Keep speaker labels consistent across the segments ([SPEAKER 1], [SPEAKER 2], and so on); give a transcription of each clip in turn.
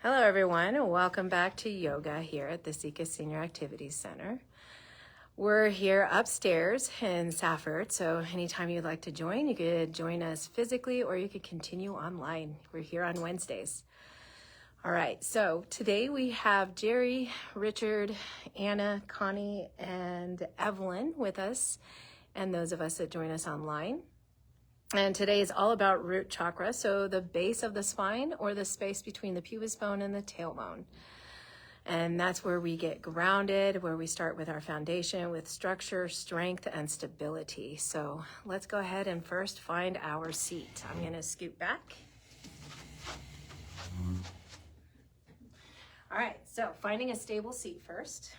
[SPEAKER 1] Hello everyone, and welcome back to yoga here at the Sika Senior Activities Center. We're here upstairs in Safford, so anytime you'd like to join, you could join us physically or you could continue online. We're here on Wednesdays. All right, so today we have Jerry, Richard, Anna, Connie, and Evelyn with us, and those of us that join us online. And today is all about root chakra, so the base of the spine or the space between the pubis bone and the tailbone. And that's where we get grounded, where we start with our foundation with structure, strength, and stability. So let's go ahead and first find our seat. I'm going to scoot back. All right, so finding a stable seat first.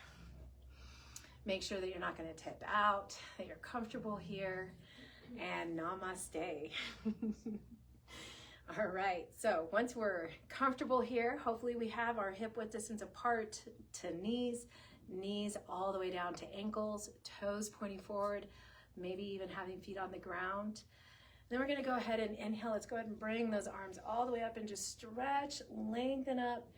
[SPEAKER 1] Make sure that you're not going to tip out, that you're comfortable here. And namaste. All right, so once we're comfortable here, hopefully we have our hip width distance apart to knees all the way down to ankles, toes pointing forward, maybe even having feet on the ground. Then we're gonna go ahead and inhale. Let's go ahead and bring those arms all the way up and just stretch, lengthen up,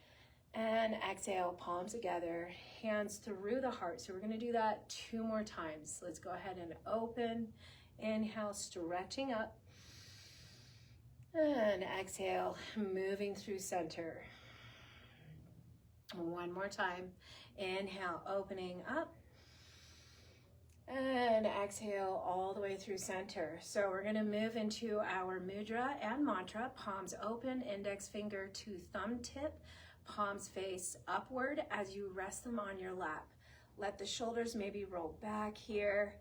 [SPEAKER 1] and exhale, palms together, hands through the heart. So we're gonna do that 2 more times. Let's go ahead and open. Inhale, stretching up, and exhale, moving through center. 1 more time. Inhale, opening up, and exhale all the way through center. So we're going to move into our mudra and mantra. Palms open, index finger to thumb tip, palms face upward as you rest them on your lap. Let the shoulders maybe roll back here.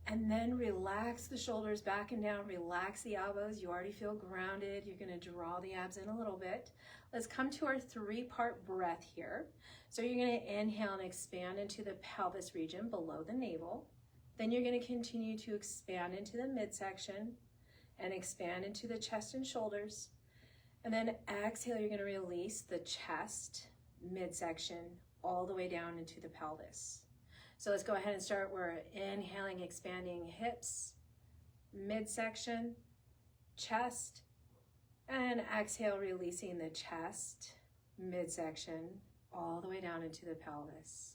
[SPEAKER 1] And then relax the shoulders back and down, relax the elbows. You already feel grounded. You're gonna draw the abs in a little bit. Let's come to our 3-part breath here. So you're gonna inhale and expand into the pelvis region below the navel. Then you're gonna continue to expand into the midsection and expand into the chest and shoulders. And then exhale, you're gonna release the chest, midsection, all the way down into the pelvis. So let's go ahead and start. We're inhaling, expanding hips, midsection, chest, and exhale, releasing the chest, midsection, all the way down into the pelvis.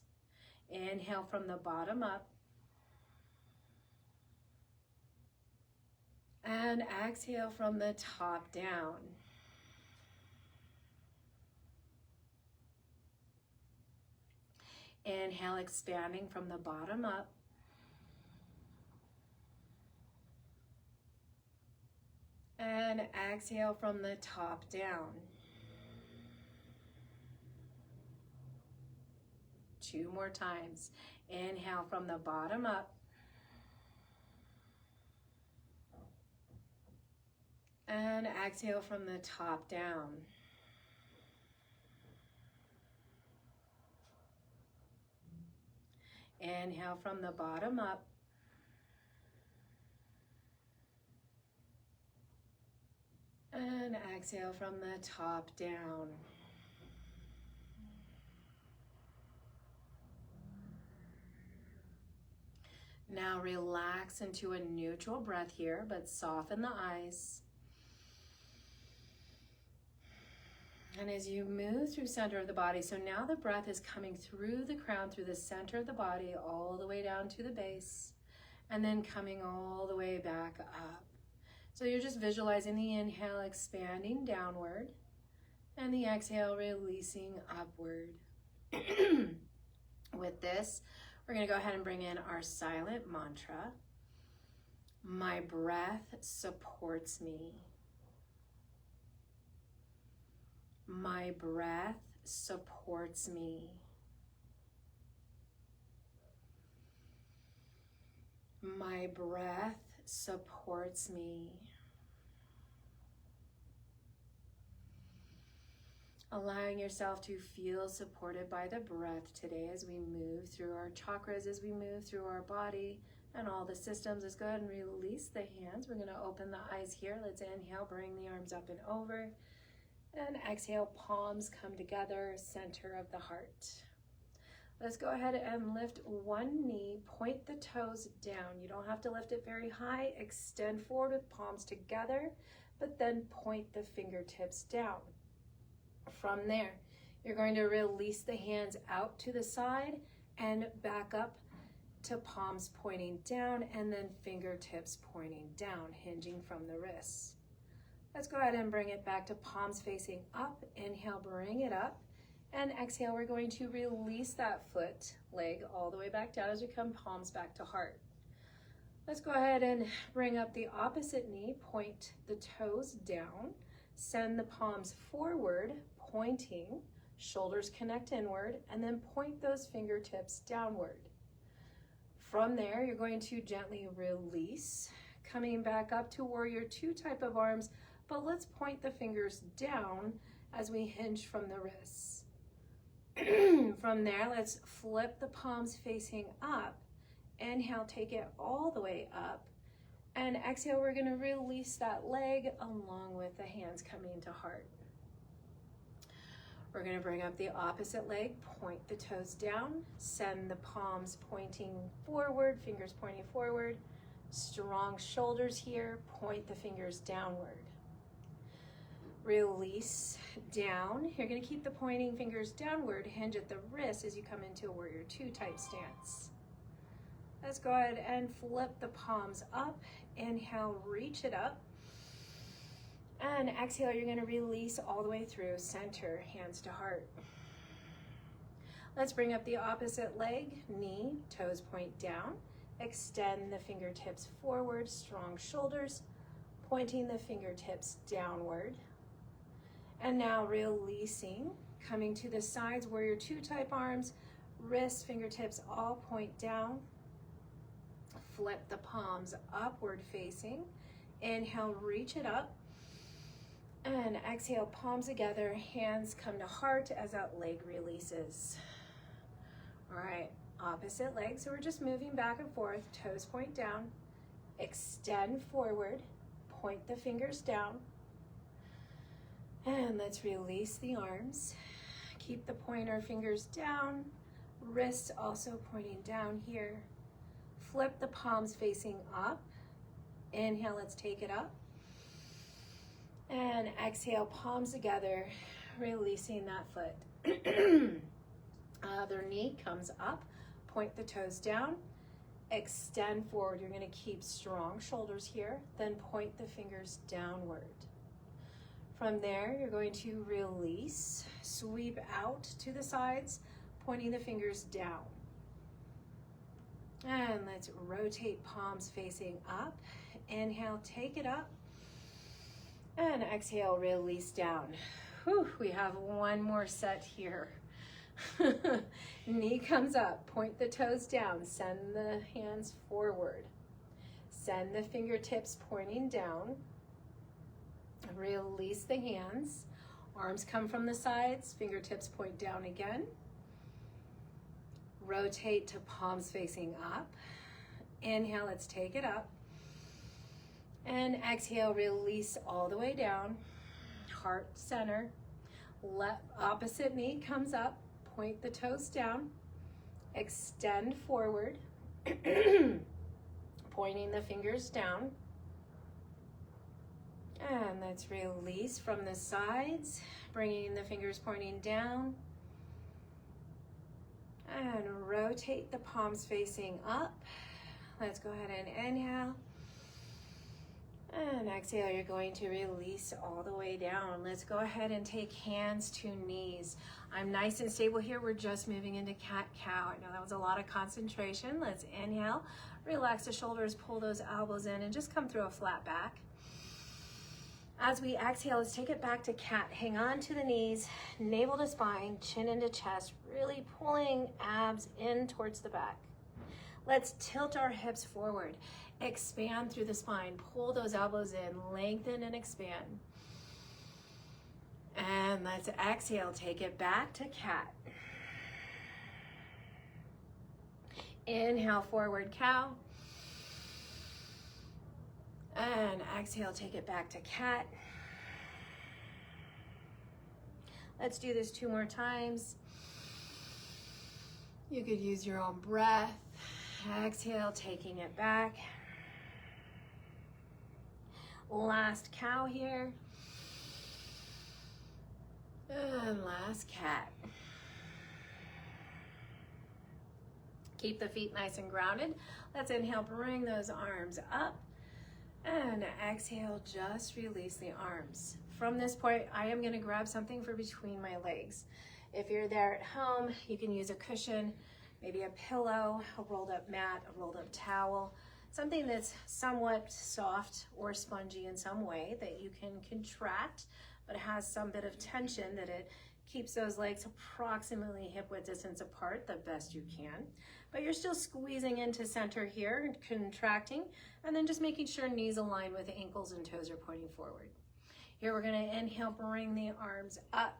[SPEAKER 1] Inhale from the bottom up. And exhale from the top down. Inhale, expanding from the bottom up. And exhale from the top down. 2 more times. Inhale from the bottom up. And exhale from the top down. Inhale from the bottom up. And exhale from the top down. Now relax into a neutral breath here, but soften the eyes. And as you move through center of the body, so now the breath is coming through the crown, through the center of the body, all the way down to the base, and then coming all the way back up. So you're just visualizing the inhale expanding downward, and the exhale releasing upward. With this, we're going to go ahead and bring in our silent mantra. My breath supports me. My breath supports me. My breath supports me. Allowing yourself to feel supported by the breath today as we move through our chakras, as we move through our body and all the systems. Let's go ahead and release the hands. We're going to open the eyes here. Let's inhale, bring the arms up and over. And exhale, palms come together, center of the heart. Let's go ahead and lift one knee, point the toes down. You don't have to lift it very high. Extend forward with palms together, but then point the fingertips down. From there, You're going to release the hands out to the side and back up to palms pointing down and then fingertips pointing down, hinging from the wrists. Let's go ahead and bring it back to palms facing up. Inhale, bring it up. And exhale, we're going to release that foot, leg all the way back down as we come palms back to heart. Let's go ahead and bring up the opposite knee, point the toes down, send the palms forward, pointing, shoulders connect inward, and then point those fingertips downward. From there, you're going to gently release, coming back up to warrior two type of arms, but let's point the fingers down as we hinge from the wrists. From there, let's flip the palms facing up. Inhale, take it all the way up. And exhale, we're gonna release that leg along with the hands coming to heart. We're gonna bring up the opposite leg, point the toes down, send the palms pointing forward, fingers pointing forward. Strong shoulders here, point the fingers downward. Release down. You're going to keep the pointing fingers downward, hinge at the wrist as you come into a warrior two type stance. Let's go ahead and flip the palms up. Inhale, reach it up. And exhale, you're going to release all the way through, center, hands to heart. Let's bring up the opposite leg, knee, toes point down. Extend the fingertips forward, strong shoulders, pointing the fingertips downward. And now releasing, coming to the sides, warrior two type arms, wrists, fingertips all point down. Flip the palms upward facing. Inhale, reach it up. And exhale, palms together, hands come to heart as that leg releases. All right, opposite leg. So we're just moving back and forth, toes point down, extend forward, point the fingers down. And let's release the arms. Keep the pointer fingers down, wrists also pointing down here. Flip the palms facing up. Inhale, let's take it up. And exhale, palms together, releasing that foot. Other knee comes up, point the toes down, extend forward. You're going to keep strong shoulders here, then point the fingers downward. From there, you're going to release, sweep out to the sides, pointing the fingers down. And let's rotate palms facing up. Inhale, take it up. And exhale, release down. Whew, we have one more set here. Knee comes up, point the toes down, send the hands forward. Send the fingertips pointing down. Release the hands. Arms come from the sides, fingertips point down again. Rotate to palms facing up. Inhale, let's take it up. And exhale, release all the way down. Heart center. Opposite knee comes up. Point the toes down. Extend forward. Pointing the fingers down. And let's release from the sides. Bringing the fingers pointing down. And rotate the palms facing up. Let's go ahead and inhale. And exhale, you're going to release all the way down. Let's go ahead and take hands to knees. I'm nice and stable here. We're just moving into cat-cow. I know that was a lot of concentration. Let's inhale, relax the shoulders, pull those elbows in, and just come through a flat back. As we exhale, let's take it back to cat. Hang on to the knees, navel to spine, chin into chest, really pulling abs in towards the back. Let's tilt our hips forward. Expand through the spine. Pull those elbows in. Lengthen and expand. And let's exhale. Take it back to cat. Inhale, forward cow. And exhale, take it back to cat. Let's do this 2 more times. You could use your own breath. Exhale, taking it back. Last cow here. And last cat. Keep the feet nice and grounded. Let's inhale, bring those arms up. And exhale, just release the arms. From this point, I am going to grab something for between my legs. If you're there at home, you can use a cushion, maybe a pillow, a rolled up mat, a rolled up towel, something that's somewhat soft or spongy in some way that you can contract, but has some bit of tension that it keeps those legs approximately hip width distance apart the best you can. But you're still squeezing into center here, contracting, and then just making sure knees align with ankles and toes are pointing forward. Here we're gonna inhale, bring the arms up.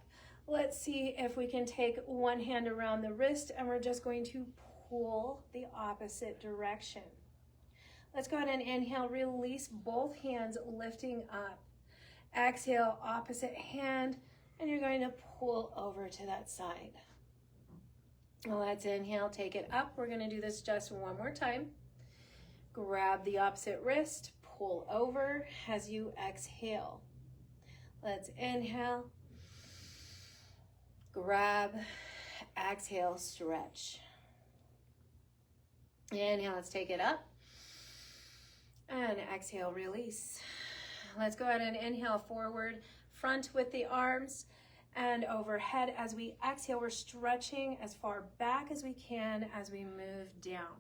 [SPEAKER 1] Let's see if we can take one hand around the wrist and we're just going to pull the opposite direction. Let's go ahead and inhale, release both hands, lifting up. Exhale, opposite hand, and you're going to pull over to that side. Let's inhale, take it up. We're going to do this just one more time. Grab the opposite wrist, pull over as you exhale. Let's inhale, grab, exhale, stretch. Inhale, let's take it up. And exhale, release. Let's go ahead and inhale forward, front with the arms and overhead. As we exhale, we're stretching as far back as we can as we move down.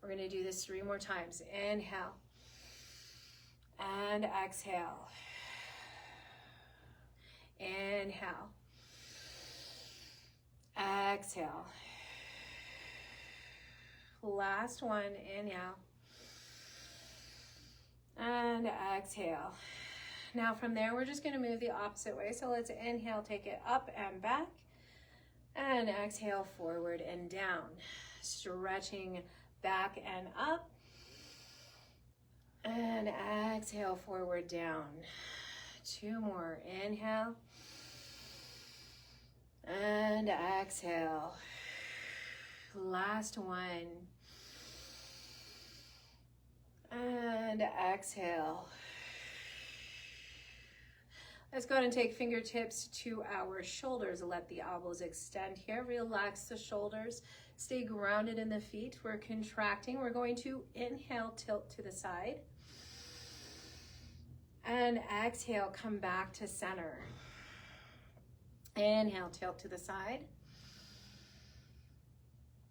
[SPEAKER 1] We're going to do this 3 more times. Inhale and exhale. Inhale. Exhale. Last one. Inhale. And exhale. Now from there, we're just going to move the opposite way. So let's inhale, take it up and back. And exhale, forward and down. Stretching back and up. And exhale, forward, down. 2 more. Inhale. And exhale. Last one. And exhale. Let's go ahead and take fingertips to our shoulders. Let the elbows extend here. Relax the shoulders. Stay grounded in the feet. We're contracting. We're going to inhale, tilt to the side. And exhale, come back to center. Inhale, tilt to the side.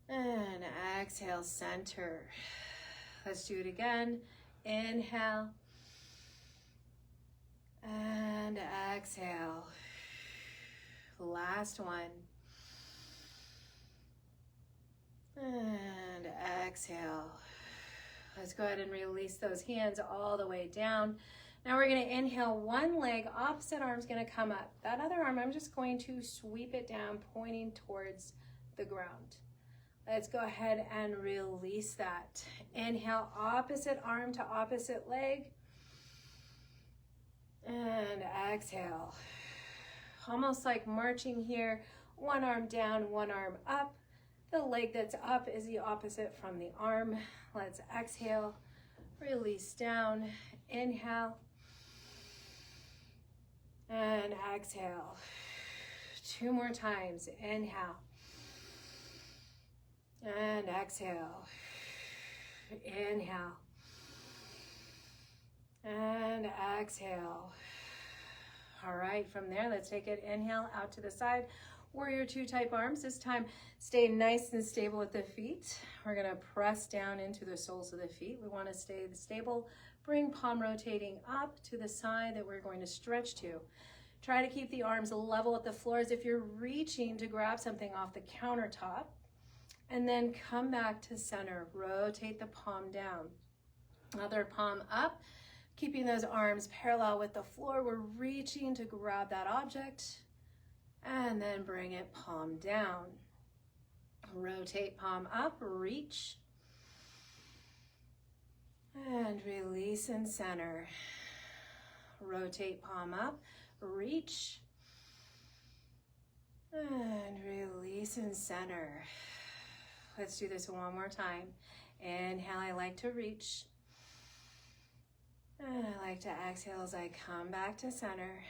[SPEAKER 1] And exhale, center. Let's do it again. Inhale. And exhale. Last one. And exhale. Let's go ahead and release those hands all the way down. Now we're going to inhale one leg, opposite arm's going to come up. That other arm, I'm just going to sweep it down, pointing towards the ground. Let's go ahead and release that. Inhale, opposite arm to opposite leg. And exhale. Almost like marching here. One arm down, one arm up. The leg that's up is the opposite from the arm. Let's exhale, release down, inhale, and exhale. 2 more times. Inhale and exhale. Inhale and exhale. All right, from there, let's take it. Inhale out to the side. Warrior 2 type arms. This time, stay nice and stable with the feet. We're going to press down into the soles of the feet. We want to stay stable. Bring palm rotating up to the side that we're going to stretch to. Try to keep the arms level at the floor as if you're reaching to grab something off the countertop. And then come back to center. Rotate the palm down. Other palm up. Keeping those arms parallel with the floor. We're reaching to grab that object. And then bring it palm down. Rotate palm up, reach. And release and center. Rotate palm up, reach. And release and center. Let's do this one more time. Inhale, I like to reach. And I like to exhale as I come back to center.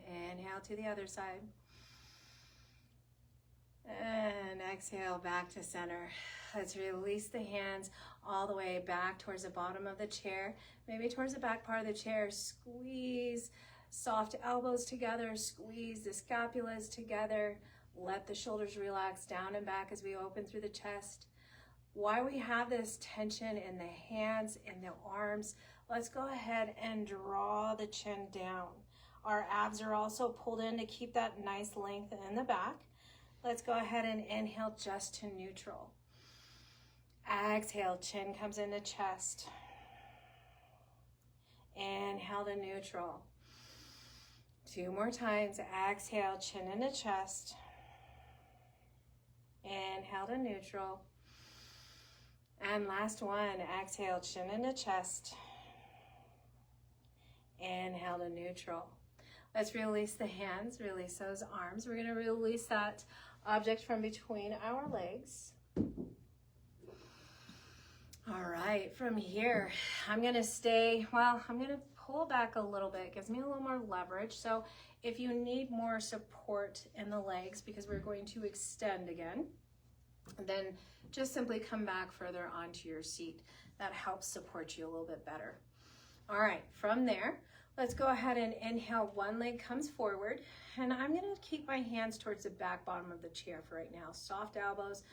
[SPEAKER 1] Inhale to the other side. And exhale back to center. Let's release the hands all the way back towards the bottom of the chair, maybe towards the back part of the chair. Squeeze soft elbows together, squeeze the scapulas together. Let the shoulders relax down and back as we open through the chest. While we have this tension in the hands and the arms, let's go ahead and draw the chin down. Our abs are also pulled in to keep that nice length in the back. Let's go ahead and inhale just to neutral. Exhale, chin comes into chest. Inhale to neutral. 2 more times. Exhale, chin into chest. Inhale to neutral. And last one. Exhale, chin into chest. Inhale to neutral. Let's release the hands, release those arms. We're going to release that object from between our legs. All right, from here, I'm going to pull back a little bit. It gives me a little more leverage. So if you need more support in the legs, because we're going to extend again, then just simply come back further onto your seat. That helps support you a little bit better. All right, from there, let's go ahead and inhale. One leg comes forward, and I'm going to keep my hands towards the back bottom of the chair for right now. Soft elbows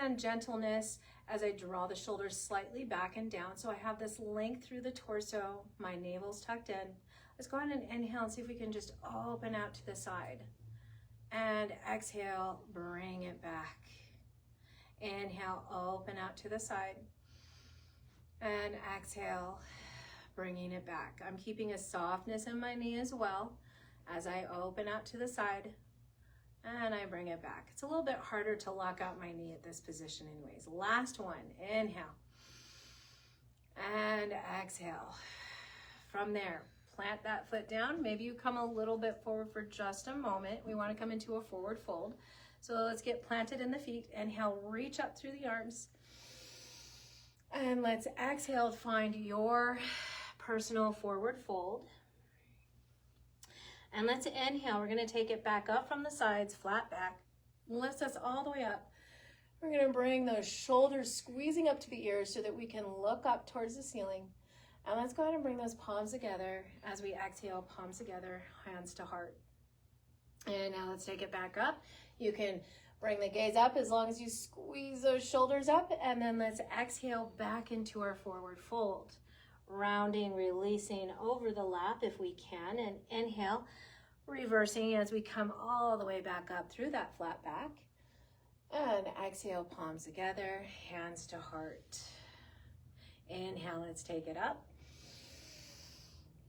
[SPEAKER 1] and gentleness as I draw the shoulders slightly back and down. So I have this length through the torso. My navel's tucked in. Let's go ahead and inhale and see if we can just open out to the side. And exhale, bring it back. Inhale, open out to the side. And exhale, bringing it back. I'm keeping a softness in my knee as well as I open out to the side and I bring it back. It's a little bit harder to lock out my knee at this position anyways. Last one, inhale and exhale. From there, plant that foot down. Maybe you come a little bit forward for just a moment. We want to come into a forward fold. So let's get planted in the feet. Inhale, reach up through the arms. And let's exhale, find your personal forward fold. And let's inhale. We're going to take it back up from the sides, flat back. Lift us all the way up. We're going to bring those shoulders squeezing up to the ears so that we can look up towards the ceiling. And let's go ahead and bring those palms together as we exhale, palms together, hands to heart. And now let's take it back up. You can bring the gaze up as long as you squeeze those shoulders up. And then let's exhale back into our forward fold. Rounding, releasing over the lap if we can. And inhale, reversing as we come all the way back up through that flat back. And exhale, palms together, hands to heart. Inhale, let's take it up.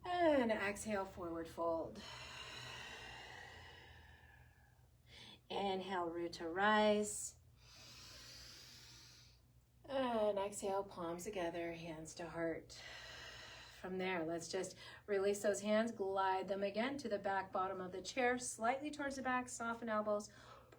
[SPEAKER 1] And exhale, forward fold. Inhale, root to rise. And exhale, palms together, hands to heart. From there, let's just release those hands, glide them again to the back bottom of the chair, slightly towards the back, soften elbows,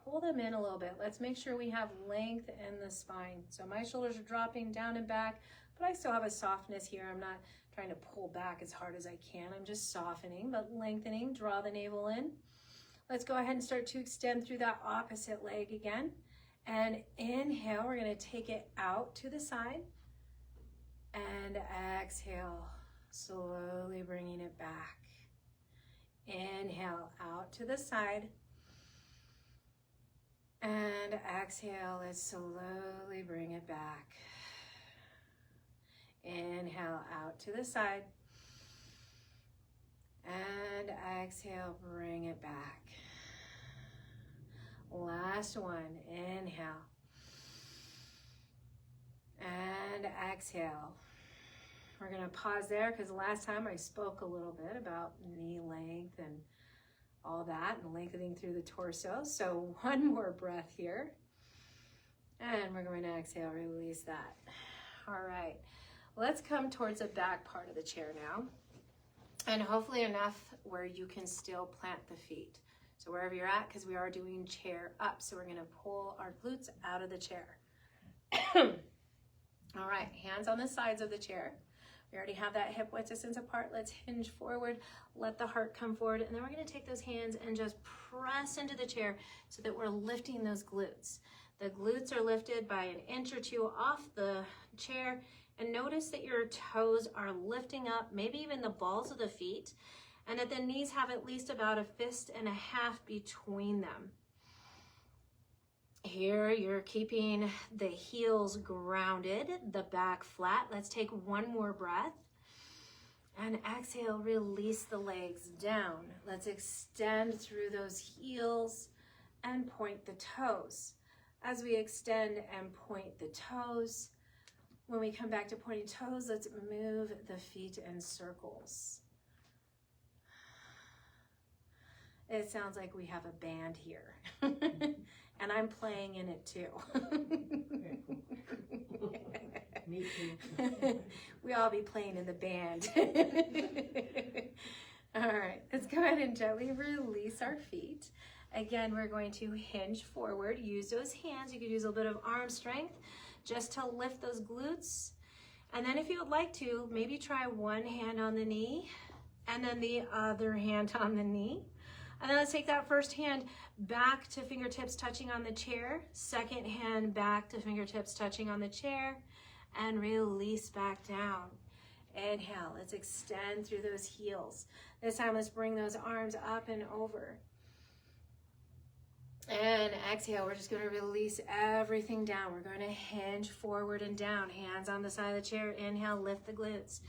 [SPEAKER 1] pull them in a little bit. Let's make sure we have length in the spine. So my shoulders are dropping down and back, but I still have a softness here. I'm not trying to pull back as hard as I can. I'm just softening, but lengthening. Draw the navel in. Let's go ahead and start to extend through that opposite leg again. And inhale, we're going to take it out to the side. And exhale, slowly bringing it back. Inhale, out to the side. And exhale, let's slowly bring it back. Inhale, out to the side. And exhale, bring it back. Last one, inhale. And exhale. We're going to pause there because last time I spoke a little bit about knee length and all that and lengthening through the torso. So one more breath here. And we're going to exhale, release that. All right. Let's come towards the back part of the chair now. And hopefully enough where you can still plant the feet. So wherever you're at, because we are doing chair up. So we're going to pull our glutes out of the chair. All right, hands on the sides of the chair. We already have that hip width distance apart. Let's hinge forward, let the heart come forward, and then we're gonna take those hands and just press into the chair so that we're lifting those glutes. The glutes are lifted by an inch or two off the chair, and notice that your toes are lifting up, maybe even the balls of the feet, and that the knees have at least about a fist and a half between them. Here, you're keeping the heels grounded, the back flat. Let's take one more breath. And exhale, release the legs down. Let's extend through those heels and point the toes. As we extend and point the toes, when we come back to pointing toes, let's move the feet in circles. It sounds like we have a band here. And I'm playing in it too.
[SPEAKER 2] Me too.
[SPEAKER 1] We all be playing in the band. All right, let's go ahead and gently release our feet. Again, we're going to hinge forward. Use those hands. You could use a little bit of arm strength just to lift those glutes. And then if you would like to, maybe try one hand on the knee and then the other hand on the knee. And then let's take that first hand back to fingertips touching on the chair. Second hand back to fingertips touching on the chair. And release back down. Inhale, let's extend through those heels. This time, let's bring those arms up and over. And exhale, we're just gonna release everything down. We're gonna hinge forward and down. Hands on the side of the chair. Inhale, lift the glutes.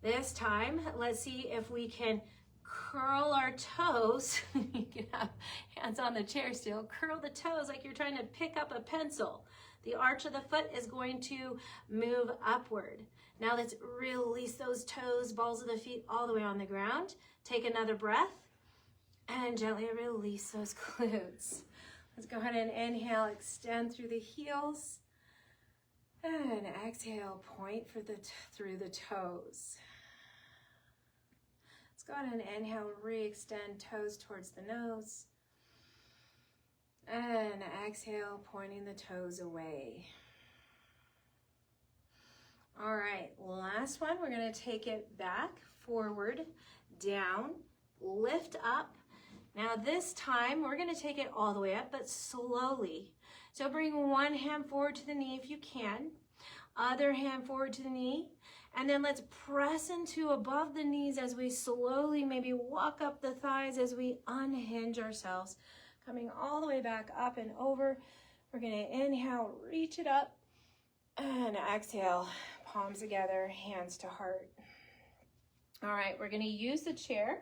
[SPEAKER 1] This time, let's see if we can curl our toes. You can have hands on the chair still. Curl the toes like you're trying to pick up a pencil. The arch of the foot is going to move upward. Now let's release those toes, balls of the feet all the way on the ground. Take another breath and gently release those glutes. Let's go ahead and inhale, extend through the heels. And exhale, point through the toes. Let's go ahead and inhale, re-extend toes towards the nose. And exhale, pointing the toes away. All right, last one. We're gonna take it back, forward, down, lift up. Now this time, we're gonna take it all the way up, but slowly. So bring one hand forward to the knee if you can, other hand forward to the knee, and then let's press into above the knees as we slowly maybe walk up the thighs as we unhinge ourselves. Coming all the way back up and over. We're gonna inhale, reach it up, and exhale, palms together, hands to heart. All right, we're gonna use the chair.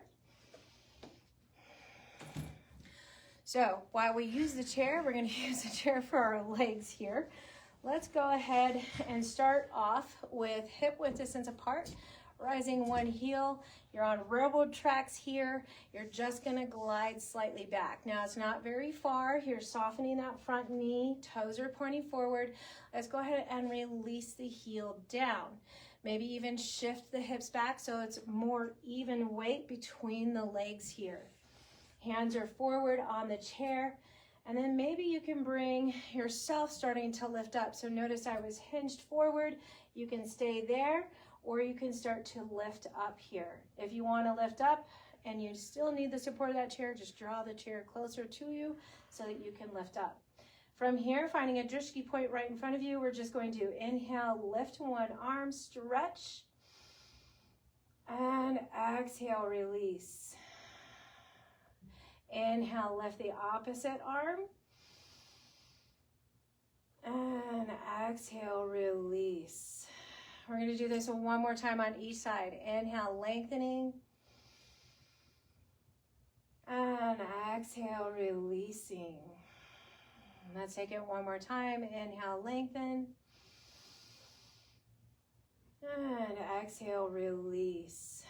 [SPEAKER 1] So while we use the chair, we're gonna use the chair for our legs here. Let's go ahead and start off with hip width distance apart, rising one heel. You're on railroad tracks here. You're just gonna glide slightly back. Now it's not very far. You're softening that front knee, toes are pointing forward. Let's go ahead and release the heel down. Maybe even shift the hips back so it's more even weight between the legs here. Hands are forward on the chair. And then maybe you can bring yourself starting to lift up. So notice I was hinged forward. You can stay there, or you can start to lift up here. If you want to lift up and you still need the support of that chair, just draw the chair closer to you so that you can lift up. From here, finding a drishti point right in front of you, we're just going to inhale, lift one arm, stretch, and exhale, release. Inhale, lift the opposite arm. And exhale, release. We're going to do this one more time on each side. Inhale, lengthening. And exhale, releasing. Let's take it one more time. Inhale, lengthen. And exhale, release.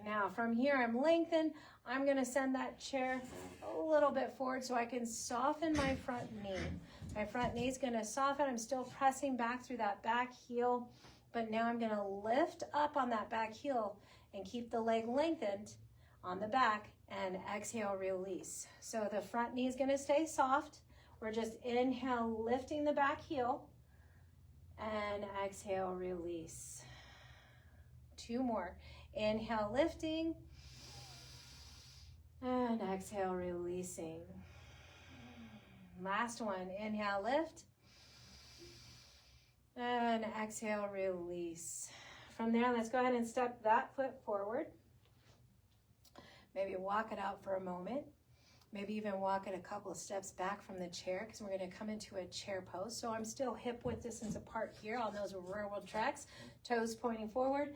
[SPEAKER 1] Now from here, I'm lengthened. I'm gonna send that chair a little bit forward so I can soften my front knee. My front knee is gonna soften. I'm still pressing back through that back heel, but now I'm gonna lift up on that back heel and keep the leg lengthened on the back and exhale, release. So the front knee is gonna stay soft. We're just inhale, lifting the back heel and exhale, release. 2 more. Inhale, lifting. And exhale, releasing. Last one. Inhale, lift. And exhale, release. From there, let's go ahead and step that foot forward. Maybe walk it out for a moment. Maybe even walk it a couple of steps back from the chair, because we're going to come into a chair pose. So I'm still hip width distance apart here on those railroad tracks, toes pointing forward.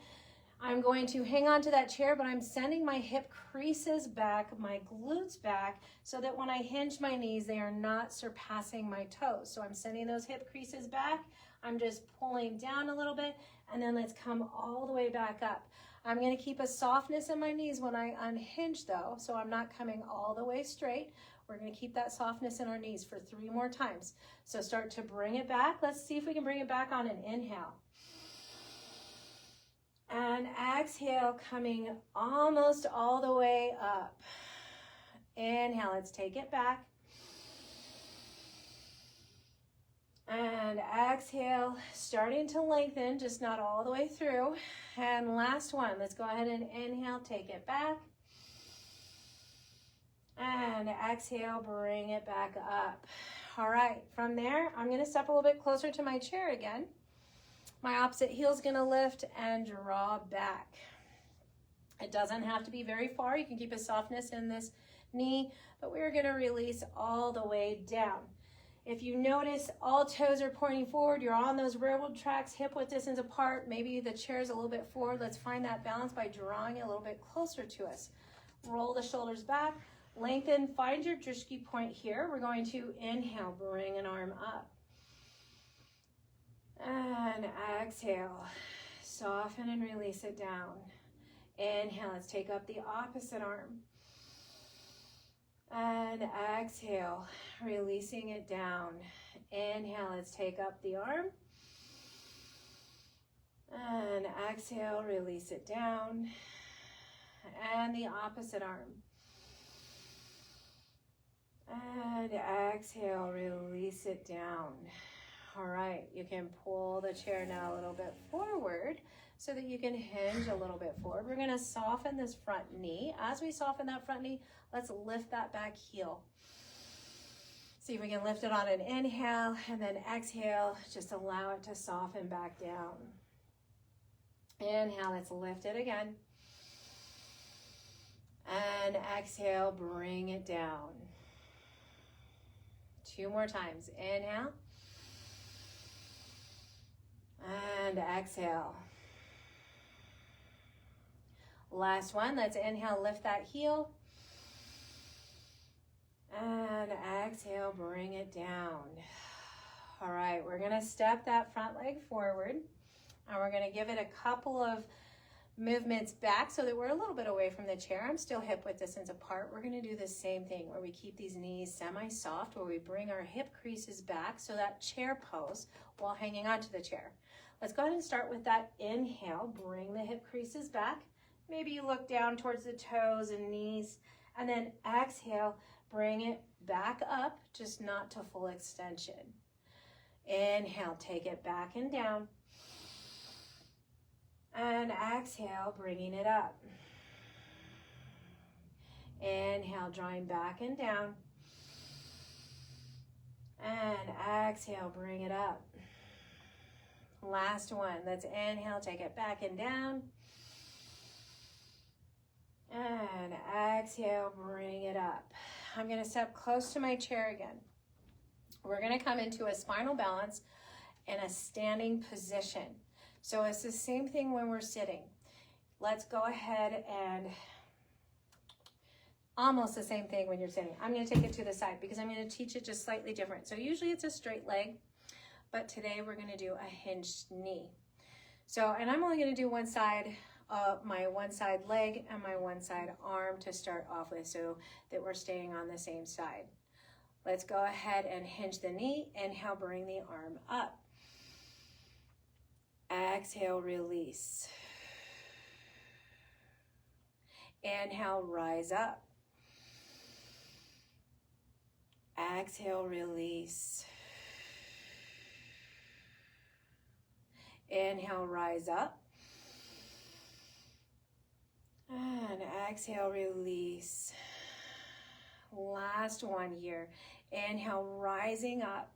[SPEAKER 1] I'm going to hang on to that chair, but I'm sending my hip creases back, my glutes back, so that when I hinge my knees, they are not surpassing my toes. So I'm sending those hip creases back. I'm just pulling down a little bit, and then let's come all the way back up. I'm going to keep a softness in my knees when I unhinge though, so I'm not coming all the way straight. We're going to keep that softness in our knees for 3 more times. So start to bring it back. Let's see if we can bring it back on an inhale. And exhale, coming almost all the way up. Inhale, let's take it back. And exhale, starting to lengthen, just not all the way through. And last one, let's go ahead and inhale, take it back. And exhale, bring it back up. All right, from there, I'm gonna step a little bit closer to my chair again. My opposite heel is gonna lift and draw back. It doesn't have to be very far. You can keep a softness in this knee, but we're gonna release all the way down. If you notice all toes are pointing forward, you're on those railroad tracks, hip width distance apart, maybe the chair's a little bit forward. Let's find that balance by drawing it a little bit closer to us. Roll the shoulders back, lengthen, find your drishti point here. We're going to inhale, bring an arm up. And exhale, soften and release it down. Inhale, let's take up the opposite arm. And exhale, releasing it down. Inhale, let's take up the arm. And exhale, release it down. And the opposite arm. And exhale, release it down. All right, you can pull the chair now a little bit forward so that you can hinge a little bit forward. We're gonna soften this front knee. As we soften that front knee, let's lift that back heel. See if we can lift it on an inhale, and then exhale, just allow it to soften back down. Inhale, let's lift it again. And exhale, bring it down. 2 more times. Inhale. And exhale. Last one, let's inhale, lift that heel. And exhale, bring it down. All right, we're gonna step that front leg forward, and we're gonna give it a couple of movements back so that we're a little bit away from the chair. I'm still hip width distance apart. We're gonna do the same thing where we keep these knees semi-soft, where we bring our hip creases back, so that chair pose while hanging onto the chair. Let's go ahead and start with that inhale. Bring the hip creases back. Maybe you look down towards the toes and knees, and then exhale, bring it back up, just not to full extension. Inhale, take it back and down. And exhale, bringing it up. Inhale, drawing back and down. And exhale, bring it up. Last one, let's inhale, take it back and down. And exhale, bring it up. I'm gonna step close to my chair again. We're gonna come into a spinal balance in a standing position. So it's the same thing when we're sitting. Let's go ahead and almost the same thing when you're sitting. I'm gonna take it to the side because I'm gonna teach it just slightly different. So usually it's a straight leg, but today we're gonna do a hinged knee. So, and I'm only gonna do one side, my one side leg and my one side arm to start off with, so that we're staying on the same side. Let's go ahead and hinge the knee. Inhale, bring the arm up. Exhale, release. Inhale, rise up. Exhale, release. Inhale, rise up. And exhale, release. Last one here. Inhale, rising up.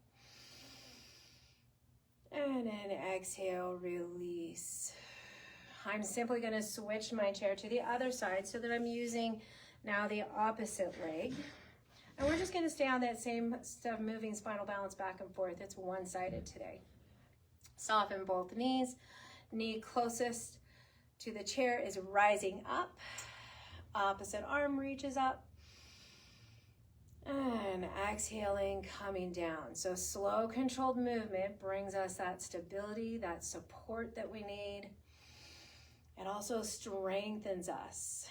[SPEAKER 1] And then exhale, release. I'm simply going to switch my chair to the other side so that I'm using now the opposite leg. And we're just going to stay on that same stuff, moving spinal balance back and forth. It's one-sided today. Soften both knees. Knee closest to the chair is rising up. Opposite arm reaches up. And exhaling, coming down. So slow, controlled movement brings us that stability, that support that we need. It also strengthens us.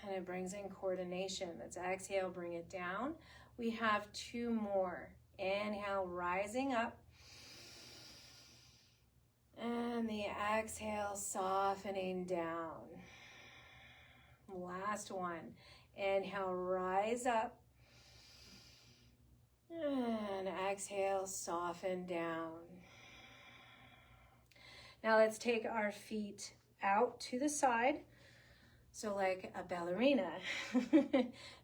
[SPEAKER 1] And it brings in coordination. Let's exhale, bring it down. We have two more. Inhale, rising up. And the exhale, softening down. Last one. Inhale, rise up. And exhale, soften down. Now let's take our feet out to the side. So like a ballerina.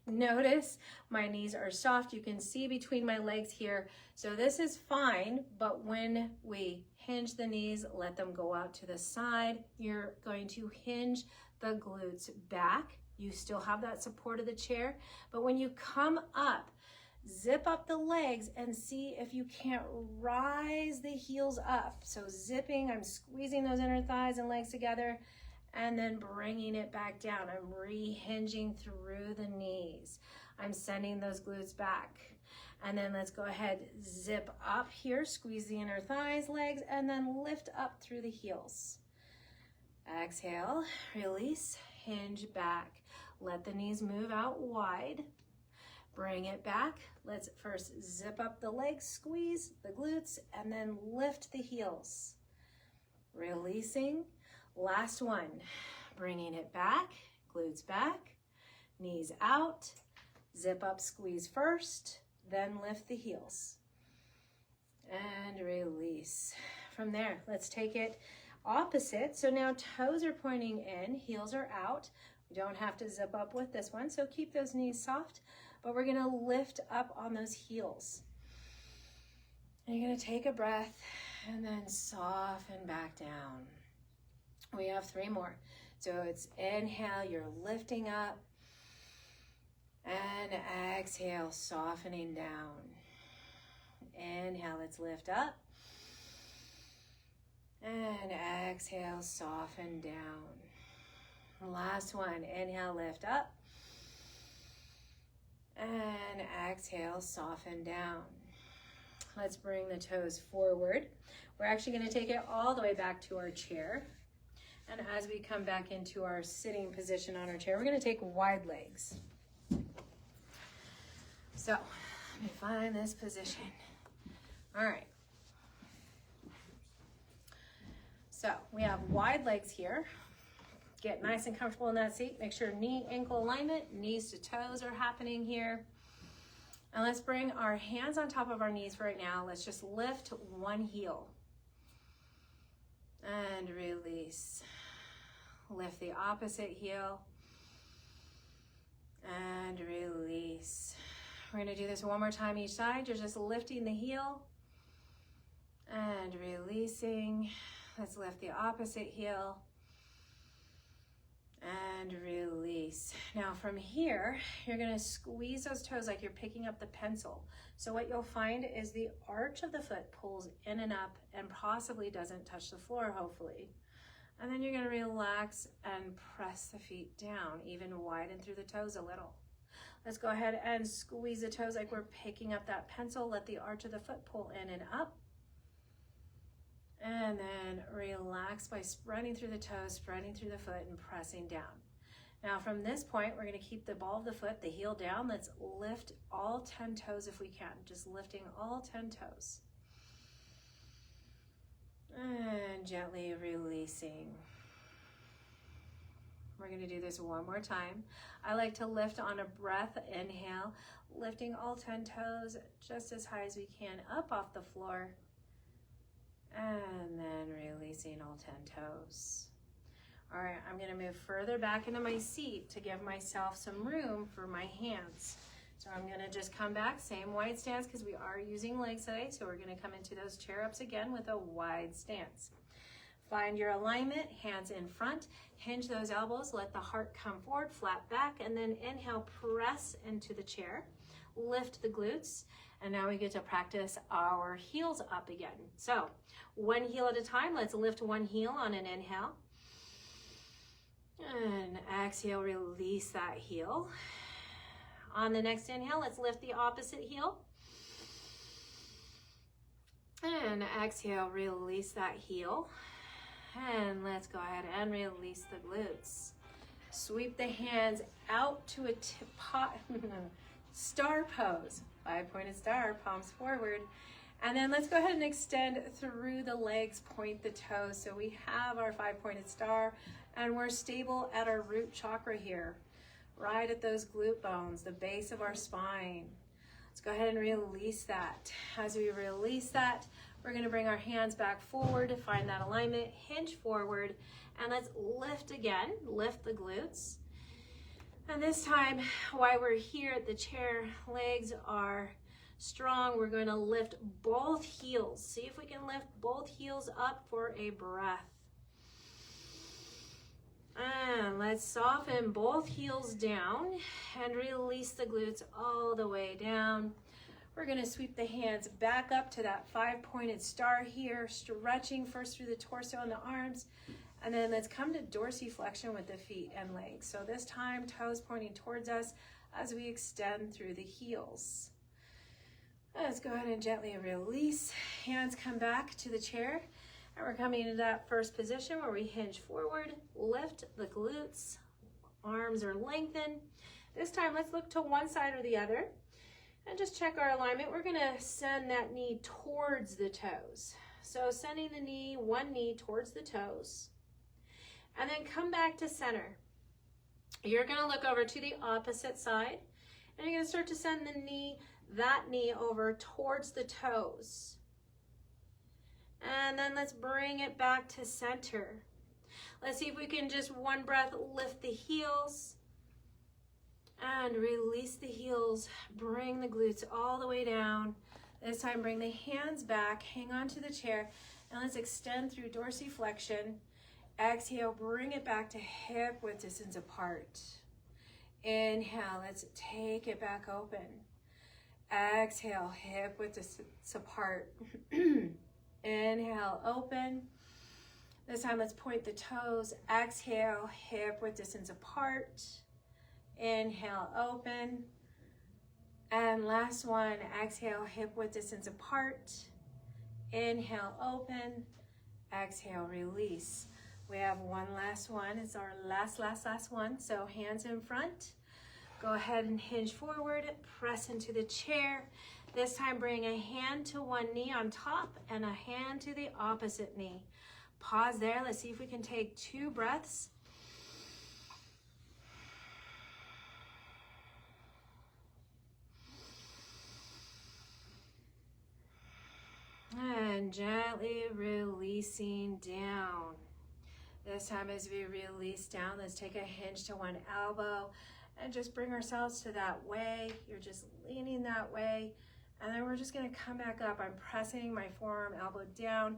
[SPEAKER 1] Notice my knees are soft. You can see between my legs here. So this is fine, but when we hinge the knees, let them go out to the side. You're going to hinge the glutes back. You still have that support of the chair, but when you come up, zip up the legs and see if you can't rise the heels up. So zipping, I'm squeezing those inner thighs and legs together and then bringing it back down. I'm re-hinging through the knees. I'm sending those glutes back. And then let's go ahead, zip up here, squeeze the inner thighs, legs, and then lift up through the heels. Exhale, release, hinge back. Let the knees move out wide. Bring it back. Let's first zip up the legs, squeeze the glutes, and then lift the heels. Releasing. Last one. Bringing it back, glutes back, knees out, zip up, squeeze first, then lift the heels. And release. From there, let's take it opposite. So now toes are pointing in, heels are out. We don't have to zip up with this one, so keep those knees soft. But we're gonna lift up on those heels. And you're gonna take a breath and then soften back down. We have 3 more. So it's inhale, you're lifting up. And exhale, softening down. Inhale, let's lift up. And exhale, soften down. Last one, inhale, lift up. And exhale, soften down. Let's bring the toes forward. We're actually going to take it all the way back to our chair. And as we come back into our sitting position on our chair, we're going to take wide legs. So, let me find this position. All right. So, we have wide legs here. Get nice and comfortable in that seat. Make sure knee ankle alignment, knees to toes are happening here. And let's bring our hands on top of our knees for right now. Let's just lift one heel. And release. Lift the opposite heel. And release. We're going to do this one more time each side. You're just lifting the heel. And releasing. Let's lift the opposite heel. And release. Now from here, you're going to squeeze those toes like you're picking up the pencil. So what you'll find is the arch of the foot pulls in and up and possibly doesn't touch the floor, hopefully. And then you're going to relax and press the feet down, even widen through the toes a little. Let's go ahead and squeeze the toes like we're picking up that pencil. Let the arch of the foot pull in and up. And then relax by spreading through the toes, spreading through the foot, and pressing down. Now from this point, we're going to keep the ball of the foot, the heel down. Let's lift all 10 toes if we can. Just lifting all 10 toes. And gently releasing. We're going to do this one more time. I like to lift on a breath. Inhale, lifting all 10 toes just as high as we can up off the floor. And then releasing all 10 toes. All right, I'm gonna move further back into my seat to give myself some room for my hands. So I'm gonna just come back, same wide stance, because we are using legs today. So we're gonna come into those chair ups again with a wide stance. Find your alignment, hands in front, hinge those elbows, let the heart come forward, flat back, and then inhale, press into the chair, lift the glutes, and now we get to practice our heels up again. So one heel at a time, let's lift one heel on an inhale. And exhale, release that heel. On the next inhale, let's lift the opposite heel. And exhale, release that heel. And let's go ahead and release the glutes. Sweep the hands out to a star pose. 5-pointed star, palms forward. And then let's go ahead and extend through the legs, point the toes. So we have our 5-pointed star and we're stable at our root chakra here, right at those glute bones, the base of our spine. Let's go ahead and release that. As we release that, we're gonna bring our hands back forward to find that alignment, hinge forward, and let's lift again, lift the glutes. And this time, while we're here at the chair, legs are strong, we're going to lift both heels. See if we can lift both heels up for a breath. And let's soften both heels down and release the glutes all the way down. We're going to sweep the hands back up to that 5-pointed star here, stretching first through the torso and the arms. And then let's come to dorsiflexion with the feet and legs. So this time, toes pointing towards us as we extend through the heels. Let's go ahead and gently release. Hands come back to the chair. And we're coming into that first position where we hinge forward, lift the glutes, arms are lengthened. This time, let's look to one side or the other and just check our alignment. We're gonna send that knee towards the toes. So sending the knee, one knee towards the toes. And then come back to center. You're gonna look over to the opposite side and you're gonna start to send the knee, that knee over towards the toes. And then let's bring it back to center. Let's see if we can just one breath lift the heels and release the heels. Bring the glutes all the way down. This time bring the hands back, hang on to the chair, and let's extend through dorsiflexion. Exhale, bring it back to hip width distance apart. Inhale, let's take it back open. Exhale, hip width distance apart. Inhale, open. This time, let's point the toes. Exhale, hip width distance apart. Inhale, open. And last one, exhale, hip width distance apart. Inhale, open. Exhale, release. We have one last one. It's our last one. So hands in front. Go ahead and hinge forward, press into the chair. This time bring a hand to one knee on top and a hand to the opposite knee. Pause there. Let's see if we can take 2 breaths. And gently releasing down. This time as we release down, let's take a hinge to one elbow and just bring ourselves to that way. You're just leaning that way. And then we're just gonna come back up. I'm pressing my forearm, elbow down.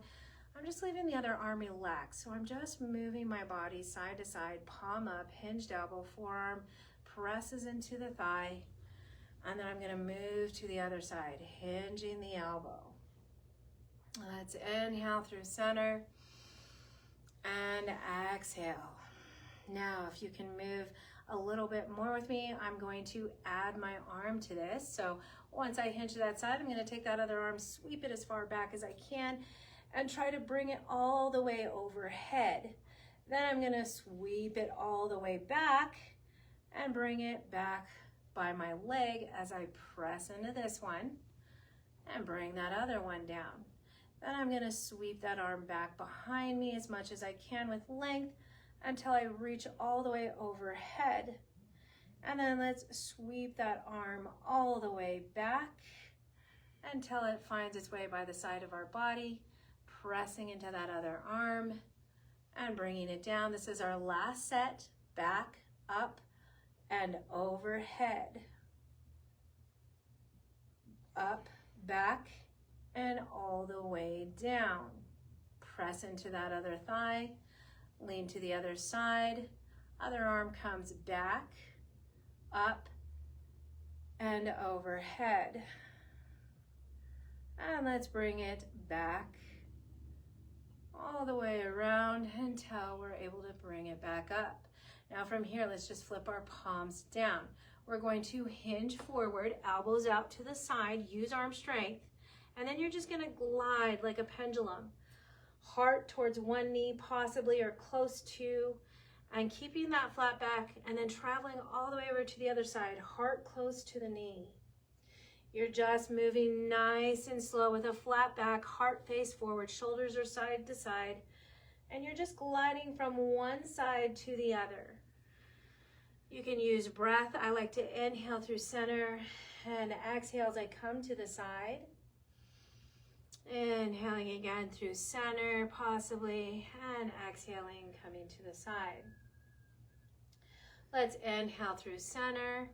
[SPEAKER 1] I'm just leaving the other arm relaxed. So I'm just moving my body side to side, palm up, hinged elbow, forearm presses into the thigh. And then I'm gonna move to the other side, hinging the elbow. Let's inhale through center and exhale. Now, if you can move a little bit more with me, I'm going to add my arm to this. So once I hinge to that side, I'm going to take that other arm, sweep it as far back as I can, and try to bring it all the way overhead. Then I'm going to sweep it all the way back and bring it back by my leg as I press into this one and bring that other one down. Then I'm going to sweep that arm back behind me as much as I can with length until I reach all the way overhead. And then let's sweep that arm all the way back until it finds its way by the side of our body, pressing into that other arm and bringing it down. This is our last set. Back, up, and overhead. Up, back, and all the way down. Press into that other thigh. Lean to the other side. Other arm comes back, up, and overhead. And let's bring it back all the way around until we're able to bring it back up. Now from here, let's just flip our palms down. We're going to hinge forward, elbows out to the side, use arm strength, and then you're just gonna glide like a pendulum. Heart towards one knee possibly or close to, and keeping that flat back and then traveling all the way over to the other side, heart close to the knee. You're just moving nice and slow with a flat back, heart face forward, shoulders are side to side, and you're just gliding from one side to the other. You can use breath. I like to inhale through center and exhale as I come to the side. Inhaling again through center, possibly, and exhaling, coming to the side. Let's inhale through center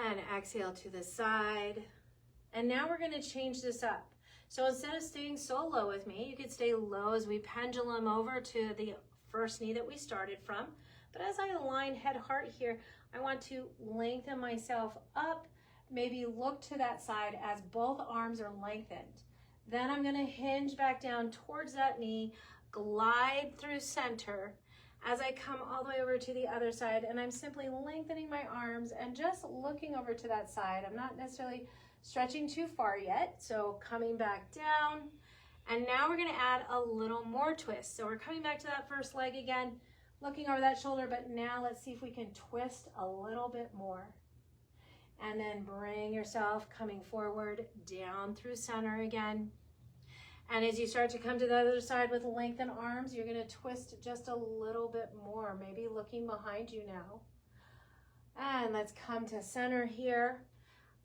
[SPEAKER 1] and exhale to the side. And now we're going to change this up. So instead of staying so low with me, you could stay low as we pendulum over to the first knee that we started from. But as I align head, heart here, I want to lengthen myself up, maybe look to that side as both arms are lengthened. Then I'm going to hinge back down towards that knee, glide through center as I come all the way over to the other side, and I'm simply lengthening my arms and just looking over to that side. I'm not necessarily stretching too far yet, so coming back down. And now we're going to add a little more twist. So we're coming back to that first leg again, looking over that shoulder, but now let's see if we can twist a little bit more. And then bring yourself coming forward, down through center again. And as you start to come to the other side with lengthened arms, you're going to twist just a little bit more, maybe looking behind you now. And let's come to center here.